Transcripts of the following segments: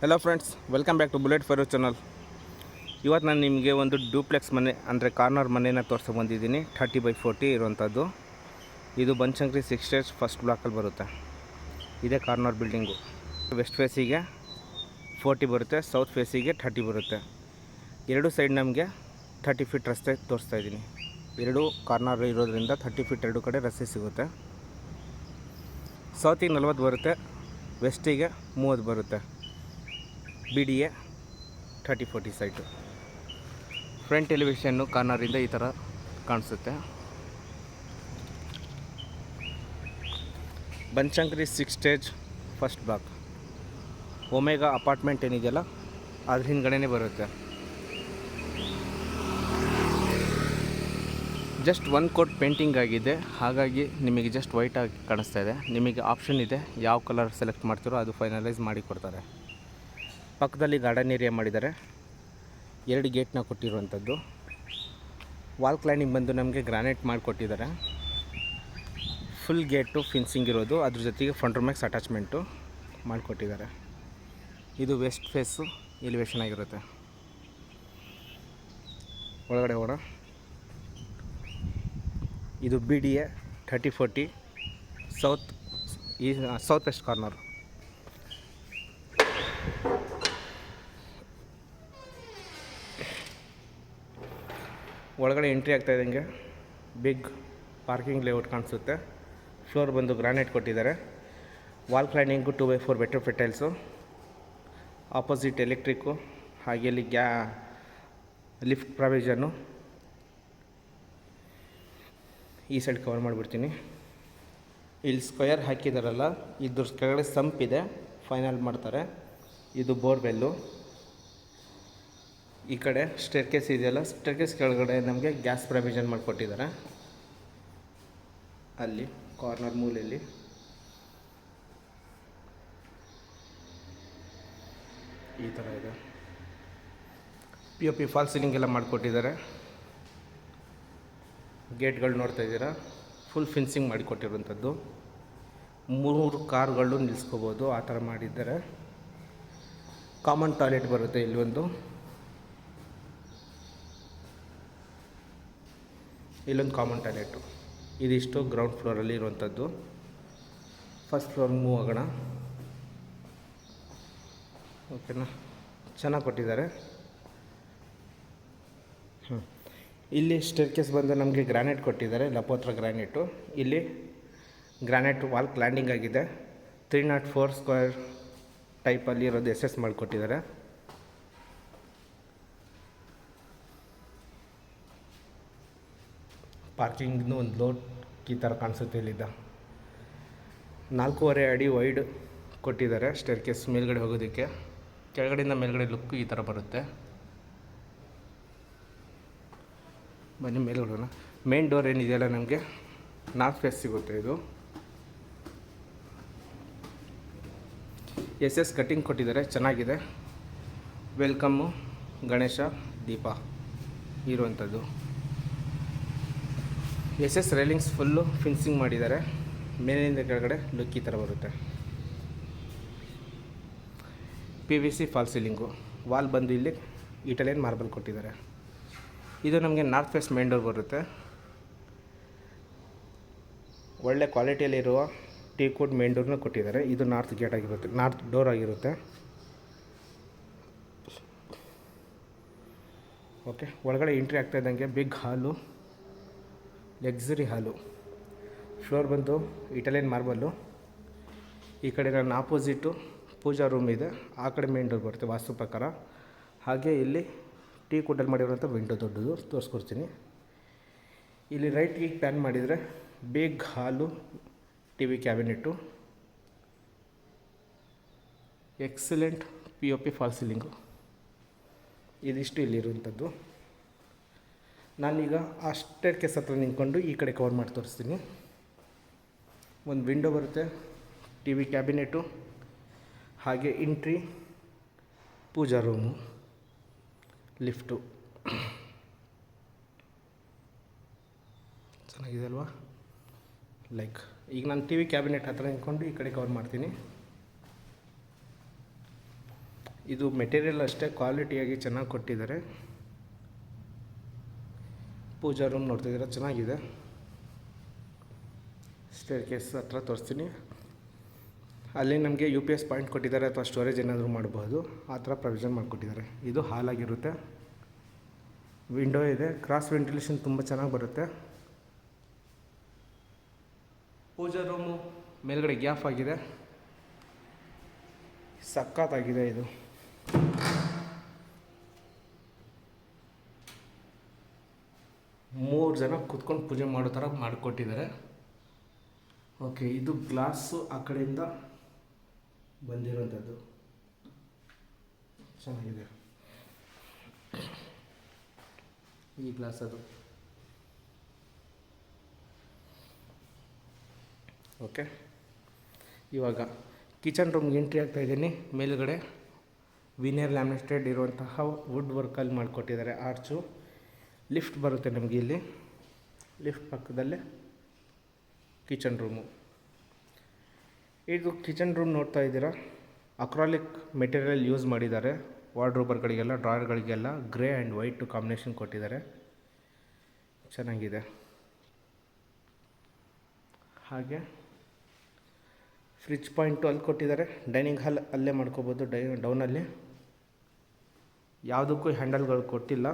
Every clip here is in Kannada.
Hello friends, welcome back to Bullet Fire channel. ಇವತ್ತು ನಾನು ನಿಮಗೆ ಒಂದು ಡ್ಯೂಪ್ಲೆಕ್ಸ್ ಮನೆ ಅಂದರೆ ಕಾರ್ನರ್ ಮನೆಯನ್ನು ತೋರಿಸ್ಕೊಂಡು ಬಂದಿದ್ದೀನಿ. 30x40 ಇರುವಂಥದ್ದು. ಇದು ಬನಶಂಕರಿ 6 ಸ್ಟೇಜ್ ಫಸ್ಟ್ ಬ್ಲಾಕಲ್ಲಿ ಬರುತ್ತೆ. ಇದೇ ಕಾರ್ನರ್ ಬಿಲ್ಡಿಂಗು. ವೆಸ್ಟ್ ಫೇಸಿಗೆ 40 ಬರುತ್ತೆ, ಸೌತ್ ಫೇಸಿಗೆ 30 ಬರುತ್ತೆ. ಎರಡು ಸೈಡ್ ನಮಗೆ 30 ಫೀಟ್ ರಸ್ತೆ ತೋರಿಸ್ತಾ ಇದ್ದೀನಿ. ಎರಡು ಕಾರ್ನರ್ ಇರೋದ್ರಿಂದ 30 ಫೀಟ್ ಎರಡು ಕಡೆ ರಸ್ತೆ ಸಿಗುತ್ತೆ. ಸೌತಿಗೆ 40 ಬರುತ್ತೆ, ವೆಸ್ಟಿಗೆ 30 ಬರುತ್ತೆ. BDA 30-40 site. ಫ್ರಂಟ್ ಎಲಿವೇಷನ್ನು ಕಾರ್ನರಿಂದ ಈ ಥರ ಕಾಣಿಸುತ್ತೆ. Banashankari 6 stage first block. Omega apartment ಏನಿದೆಯಲ್ಲ ಅದ್ರ ಹಿಂದ್ಗಡೆನೇ ಬರುತ್ತೆ. ಜಸ್ಟ್ 1 ಕೋಟ್ ಪೇಂಟಿಂಗ್ ಆಗಿದೆ, ಹಾಗಾಗಿ ನಿಮಗೆ ಜಸ್ಟ್ ವೈಟಾಗಿ ಕಾಣಿಸ್ತಾ ಇದೆ. ನಿಮಗೆ ಆಪ್ಷನ್ ಇದೆ, ಯಾವ ಕಲರ್ ಸೆಲೆಕ್ಟ್ ಮಾಡ್ತೀರೋ ಅದು ಫೈನಲೈಸ್ ಮಾಡಿ ಕೊಡ್ತಾರೆ. ಪಕ್ಕದಲ್ಲಿ ಗಾರ್ಡನ್ ಏರಿಯಾ ಮಾಡಿದ್ದಾರೆ. 2 ಗೇಟ್ನ ಕೊಟ್ಟಿರುವಂಥದ್ದು. ವಾಲ್ ಕ್ಲೈಂಡಿಂಗ್ ಬಂದು ನಮಗೆ ಗ್ರಾನೈಟ್ ಮಾಡಿಕೊಟ್ಟಿದ್ದಾರೆ. ಫುಲ್ ಗೇಟು ಫಿನ್ಸಿಂಗ್ ಇರೋದು, ಅದ್ರ ಜೊತೆಗೆ ಫಂಡ್ರೋಮ್ಯಾಕ್ಸ್ ಅಟ್ಯಾಚ್ಮೆಂಟು ಮಾಡಿಕೊಟ್ಟಿದ್ದಾರೆ. ಇದು ವೆಸ್ಟ್ ಫೇಸು ಎಲಿವೇಶನ್ ಆಗಿರುತ್ತೆ. ಒಳಗಡೆ ಹೋಗೋಣ. ಇದು BDA 30-40 ಸೌತ್ ವೆಸ್ಟ್ ಕಾರ್ನರ್. ಒಳಗಡೆ ಎಂಟ್ರಿ ಆಗ್ತಾ ಇದ್ದಂಗೆ ಬಿಗ್ ಪಾರ್ಕಿಂಗ್ ಲೇಔಟ್ ಕಾಣಿಸುತ್ತೆ. ಫ್ಲೋರ್ ಬಂದು ಗ್ರಾನೈಟ್ ಕೊಟ್ಟಿದ್ದಾರೆ. ವಾಲ್ ಕ್ಲೈಂಡಿಂಗು 2x4 ಬೆಟರ್ ಫಿಟೈಲ್ಸು. ಆಪೋಸಿಟ್ ಎಲೆಕ್ಟ್ರಿಕ್ಕು, ಹಾಗೆ ಇಲ್ಲಿ ಲಿಫ್ಟ್ ಪ್ರಾವಿಷನ್ನು. ಈ ಸೈಡ್ ಕವರ್ ಮಾಡಿಬಿಡ್ತೀನಿ. ಇಲ್ಲಿ ಸ್ಕ್ವೇರ್ ಹಾಕಿದಾರಲ್ಲ, ಇದ್ರ ಕೆಳಗಡೆ ಸಂಪ್ ಇದೆ, ಫೈನಲ್ ಮಾಡ್ತಾರೆ. ಇದು ಬೋರ್ವೆಲ್ಲು. ಈ ಕಡೆ ಸ್ಟೇರ್ಕೇಸ್ ಇದೆಯಲ್ಲ, ಸ್ಟೇರ್ಕೇಸ್ ಕೆಳಗಡೆ ನಮಗೆ ಗ್ಯಾಸ್ ಪ್ರಾವಿಷನ್ ಮಾಡಿಕೊಟ್ಟಿದ್ದಾರೆ. ಅಲ್ಲಿ ಕಾರ್ನರ್ ಮೂಲೆಯಲ್ಲಿ ಈ ಥರ ಇದೆ. POP ಫಾಲ್ ಸೀಲಿಂಗ್ ಎಲ್ಲ ಮಾಡಿಕೊಟ್ಟಿದ್ದಾರೆ. ಗೇಟ್ಗಳು ನೋಡ್ತಾ ಇದ್ದೀರಾ, ಫುಲ್ ಫಿನ್ಸಿಂಗ್ ಮಾಡಿಕೊಟ್ಟಿರುವಂಥದ್ದು. 3 ಕಾರ್ಗಳು ನಿಲ್ಲಿಸ್ಕೋಬೋದು, ಆ ಥರ ಮಾಡಿದ್ದಾರೆ. ಕಾಮನ್ ಟಾಯ್ಲೆಟ್ ಬರುತ್ತೆ ಇಲ್ಲಿ ಒಂದು. ಇಲ್ಲೊಂದು ಕಾಮನ್ ಟಾಯ್ಲೆಟು. ಇದಿಷ್ಟು ಗ್ರೌಂಡ್ ಫ್ಲೋರಲ್ಲಿ ಇರುವಂಥದ್ದು. ಫಸ್ಟ್ ಫ್ಲೋರ್ ಮೂವ್ ಆಗೋಣ. ಓಕೆನಾ, ಚೆನ್ನಾಗಿ ಕೊಟ್ಟಿದ್ದಾರೆ. ಇಲ್ಲಿ ಸ್ಟೇರ್ಕೇಸ್ ಬಂದು ನಮಗೆ ಗ್ರಾನೈಟ್ ಕೊಟ್ಟಿದ್ದಾರೆ, ಲಪೋತ್ರ ಗ್ರಾನೈಟು. ಇಲ್ಲಿ ಗ್ರಾನೈಟ್ ವಾಲ್ ಕ್ಲ್ಯಾಂಡಿಂಗ್ ಆಗಿದೆ. 304 ಸ್ಕ್ವೇರ್ ಟೈಪಲ್ಲಿ ಇರೋದು SS ಮಾಡಿಕೊಟ್ಟಿದ್ದಾರೆ. ಪಾರ್ಕಿಂಗ್ನು ಒಂದು ಲೋಡ್ ಈ ಥರ ಕಾಣಿಸುತ್ತೆ. ಇಲ್ಲಿದ್ದ 4.5 ಅಡಿ ವೈಡ್ ಕೊಟ್ಟಿದ್ದಾರೆ ಸ್ಟೇರ್ಕೇಸ್ ಮೇಲ್ಗಡೆ ಹೋಗೋದಕ್ಕೆ. ಕೆಳಗಡೆಯಿಂದ ಮೇಲ್ಗಡೆ ಲುಕ್ ಈ ಥರ ಬರುತ್ತೆ. ಬನ್ನಿ ಮೇಲ್ಗಡೆ. ಮೇನ್ ಡೋರ್ ಏನಿದೆಯಲ್ಲ ನಮಗೆ ನಾರ್ತ್ ಫೇಸ್ ಸಿಗುತ್ತೆ. ಇದು SS ಕಟ್ಟಿಂಗ್ ಕೊಟ್ಟಿದ್ದಾರೆ, ಚೆನ್ನಾಗಿದೆ. ವೆಲ್ಕಮ್ಮು ಗಣೇಶ ದೀಪ ಇರುವಂಥದ್ದು. SS ರೈಲಿಂಗ್ಸ್ ಫುಲ್ಲು ಫಿನ್ಸಿಂಗ್ ಮಾಡಿದ್ದಾರೆ. ಮೇಲಿಂದ ಕೆಳಗಡೆ ಲುಕ್ ಈ ಥರ ಬರುತ್ತೆ. PVC fall ceiling. ವಾಲ್ ಬಂದು ಇಲ್ಲಿ ಇಟಾಲಿಯನ್ ಮಾರ್ಬಲ್ ಕೊಟ್ಟಿದ್ದಾರೆ. ಇದು ನಮಗೆ ನಾರ್ತ್ ಫೇಸ್ ಮೇನ್ ಡೋರ್ ಬರುತ್ತೆ. ಒಳ್ಳೆ ಕ್ವಾಲಿಟಿಯಲ್ಲಿರುವ ಟೀಕ್ವುಡ್ ಮೇನ್ ಡೋರ್ನ ಕೊಟ್ಟಿದ್ದಾರೆ. ಇದು ನಾರ್ತ್ ಗೇಟ್ ಆಗಿರುತ್ತೆ, ನಾರ್ತ್ ಡೋರ್ ಆಗಿರುತ್ತೆ. ಓಕೆ, ಒಳಗಡೆ ಎಂಟ್ರಿ ಆಗ್ತಾ ಇದ್ದಂಗೆ ಬಿಗ್ ಹಾಲು, ಲಕ್ಸುರಿ ಹಾಲು. ಫ್ಲೋರ್ ಬಂದು ಇಟಾಲಿಯನ್ ಮಾರ್ಬಲ್ಲು. ಈ ಕಡೆ ನನ್ನ ಆಪೋಸಿಟು ಪೂಜಾ ರೂಮ್ ಇದೆ, ಆ ಕಡೆ ಮೇನ್ ಡೋರ್ ಬರುತ್ತೆ ವಾಸ್ತು ಪ್ರಕಾರ. ಹಾಗೆ ಇಲ್ಲಿ ಟೀಕ್ವುಡ್ಡಲ್ಲಿ ಮಾಡಿರೋಂಥ ವಿಂಡೋ ದೊಡ್ಡದು ತೋರಿಸ್ಕೊಡ್ತೀನಿ. ಇಲ್ಲಿ ರೈಟ್ಗೆ ಪ್ಯಾನ್ ಮಾಡಿದರೆ ಬಿಗ್ ಹಾಲು, TV cabinet, excellent POP fall ceiling. ಇದಿಷ್ಟು ಇಲ್ಲಿರುವಂಥದ್ದು. ನಾನೀಗ ಆ ಸ್ಟೇರ್ಕೇಸ್ ಹತ್ರ ನಿಂತ್ಕೊಂಡು ಈ ಕಡೆ ಕವರ್ ಮಾಡಿ ತೋರಿಸ್ತೀನಿ. ಒಂದು ವಿಂಡೋ ಬರುತ್ತೆ, TV ಕ್ಯಾಬಿನೆಟು, ಹಾಗೆ ಎಂಟ್ರಿ ಪೂಜಾ ರೂಮು, ಲಿಫ್ಟು. ಚೆನ್ನಾಗಿದೆ ಅಲ್ವಾ? ಈಗ ನಾನು TV ಕ್ಯಾಬಿನೆಟ್ ಹತ್ರ ನಿಂತ್ಕೊಂಡು ಈ ಕಡೆ ಕವರ್ ಮಾಡ್ತೀನಿ. ಇದು ಮೆಟೀರಿಯಲ್ ಅಷ್ಟೇ ಕ್ವಾಲಿಟಿಯಾಗಿ ಚೆನ್ನಾಗಿ ಕೊಟ್ಟಿದ್ದಾರೆ. ಪೂಜಾ ರೂಮ್ ನೋಡ್ತಿದ್ದೀರಾ, ಚೆನ್ನಾಗಿದೆ. ಸ್ಟೇರ್ ಕೇಸ್ ಹತ್ರ ತೋರಿಸ್ತೀನಿ. ಅಲ್ಲಿ ನಮಗೆ UPS ಪಾಯಿಂಟ್ ಕೊಟ್ಟಿದ್ದಾರೆ, ಅಥವಾ ಸ್ಟೋರೇಜ್ ಏನಾದರೂ ಮಾಡಬಹುದು, ಆ ಥರ ಪ್ರೊವಿಷನ್ ಮಾಡಿಕೊಟ್ಟಿದ್ದಾರೆ. ಇದು ಹಾಲಾಗಿರುತ್ತೆ. ವಿಂಡೋ ಇದೆ, ಕ್ರಾಸ್ ವೆಂಟಿಲೇಷನ್ ತುಂಬ ಚೆನ್ನಾಗಿ ಬರುತ್ತೆ. ಪೂಜಾ ರೂಮು ಮೇಲ್ಗಡೆ ಗ್ಯಾಪ್ ಆಗಿದೆ, ಸಖತ್ತಾಗಿದೆ. ಇದು ಮೂರು ಜನ ಕೂತ್ಕೊಂಡು ಪೂಜೆ ಮಾಡೋ ಥರ ಮಾಡಿಕೊಟ್ಟಿದ್ದಾರೆ. ಓಕೆ, ಇದು ಗ್ಲಾಸು ಆ ಕಡೆಯಿಂದ ಬಂದಿರೋಂಥದ್ದು, ಚೆನ್ನಾಗಿದೆ. ಈ ಗ್ಲಾಸ್ ಅದು. ಓಕೆ, ಇವಾಗ ಕಿಚನ್ ರೂಮ್ಗೆ ಎಂಟ್ರಿ ಆಗ್ತಾಯಿದ್ದೀನಿ. ಮೇಲುಗಡೆ ವಿನಿಯರ್ ಲ್ಯಾಮಿನೇಟೆಡ್ ಇರುವಂತಹ ವುಡ್ ವರ್ಕಲ್ಲಿ ಮಾಡಿಕೊಟ್ಟಿದ್ದಾರೆ ಆರ್ಚು. ಲಿಫ್ಟ್ ಬರುತ್ತೆ ನಮಗೆ ಇಲ್ಲಿ. ಲಿಫ್ಟ್ ಪಕ್ಕದಲ್ಲೇ ಕಿಚನ್ ರೂಮು. ಇದು ಕಿಚನ್ ರೂಮ್ ನೋಡ್ತಾ ಇದ್ದೀರಾ, ಅಕ್ರಾಲಿಕ್ ಮೆಟೀರಿಯಲ್ ಯೂಸ್ ಮಾಡಿದ್ದಾರೆ. ವಾರ್ಡ್ರೋಬರ್ಗಳಿಗೆಲ್ಲ, ಡ್ರಾಯರ್ಗಳಿಗೆಲ್ಲ ಗ್ರೇ ಆ್ಯಂಡ್ ವೈಟು ಕಾಂಬಿನೇಷನ್ ಕೊಟ್ಟಿದ್ದಾರೆ, ಚೆನ್ನಾಗಿದೆ. ಹಾಗೆ ಫ್ರಿಜ್ ಪಾಯಿಂಟು ಅಲ್ಲಿ ಕೊಟ್ಟಿದ್ದಾರೆ. ಡೈನಿಂಗ್ ಹಾಲ್ ಅಲ್ಲೇ ಮಾಡ್ಕೋಬೋದು, ಡೌನಲ್ಲಿ. ಯಾವುದಕ್ಕೂ ಹ್ಯಾಂಡಲ್ಗಳು ಕೊಟ್ಟಿಲ್ಲ,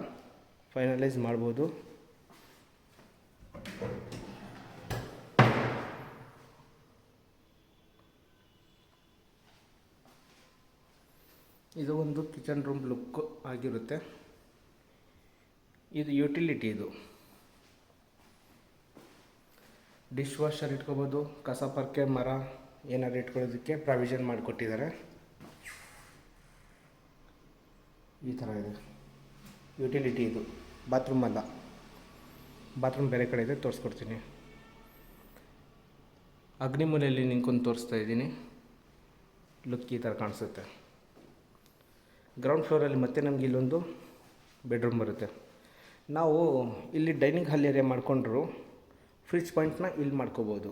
ಫೈನಲೈಸ್ ಮಾಡ್ಬೋದು. ಇದು ಒಂದು ಕಿಚನ್ ರೂಮ್ ಲುಕ್ ಆಗಿರುತ್ತೆ. ಇದು ಯುಟಿಲಿಟಿ. ಇದು ಡಿಶ್ ವಾಷರ್ ಇಟ್ಕೋಬೋದು, ಕಸ ಪರ್ಕೆ ಮರ ಏನಾದ್ರು ಇಟ್ಕೊಳ್ಳೋದಕ್ಕೆ ಪ್ರಾವಿಷನ್ ಮಾಡಿಕೊಟ್ಟಿದ್ದಾರೆ. ಈ ಥರ ಇದೆ ಯುಟಿಲಿಟಿ. ಇದು ಬಾತ್ರೂಮ್ ಅಲ್ಲ, ಬಾತ್ರೂಮ್ ಬೇರೆ ಕಡೆ ಇದೆ, ತೋರಿಸ್ಕೊಡ್ತೀನಿ. ಅಗ್ನಿಮೂಲೆಯಲ್ಲಿ ನಿಂತ್ಕೊಂಡು ತೋರಿಸ್ತಾ ಇದ್ದೀನಿ. ಲುಕ್ ಈ ಥರ ಕಾಣಿಸುತ್ತೆ. ಗ್ರೌಂಡ್ ಫ್ಲೋರಲ್ಲಿ ಮತ್ತೆ ನಮಗೆ ಇಲ್ಲೊಂದು ಬೆಡ್ರೂಮ್ ಬರುತ್ತೆ. ನಾವು ಇಲ್ಲಿ ಡೈನಿಂಗ್ ಹಾಲ್ ಏರಿಯಾ ಮಾಡಿಕೊಂಡ್ರು ಫ್ರಿಜ್ ಪಾಯಿಂಟ್ನ ಇಲ್ಲಿ ಮಾಡ್ಕೋಬೋದು.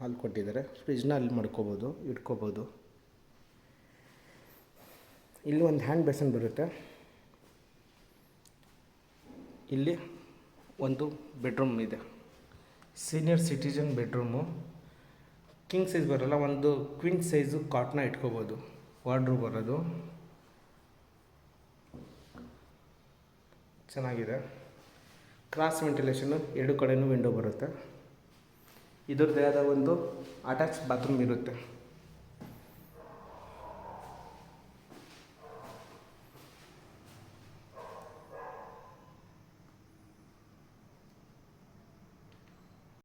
ಅಲ್ಲಿ ಕೊಟ್ಟಿದ್ದಾರೆ, ಫ್ರಿಜ್ನ ಅಲ್ಲಿ ಮಾಡ್ಕೋಬೋದು, ಇಟ್ಕೋಬೋದು. ಇಲ್ಲಿ ಒಂದು ಹ್ಯಾಂಡ್ ಬೇಸನ್ ಬರುತ್ತೆ. ಇಲ್ಲಿ ಒಂದು ಬೆಡ್ರೂಮ್ ಇದೆ, senior citizen bedroom. King size ಬರೋಲ್ಲ, ಒಂದು ಕ್ವೀನ್ ಸೈಜು ಕಾಟ್ನ ಇಟ್ಕೋಬೋದು. ವಾರ್ಡ್ರೋಬ್ ಬರೋದು ಚೆನ್ನಾಗಿದೆ. ಕ್ರಾಸ್ ವೆಂಟಿಲೇಷನ್ನು, ಎರಡು ಕಡೆಯೂ ವಿಂಡೋ ಬರುತ್ತೆ. ಇದರದ್ದೇ ಆದ ಒಂದು ಅಟ್ಯಾಚ್ ಬಾತ್ರೂಮ್ ಇರುತ್ತೆ.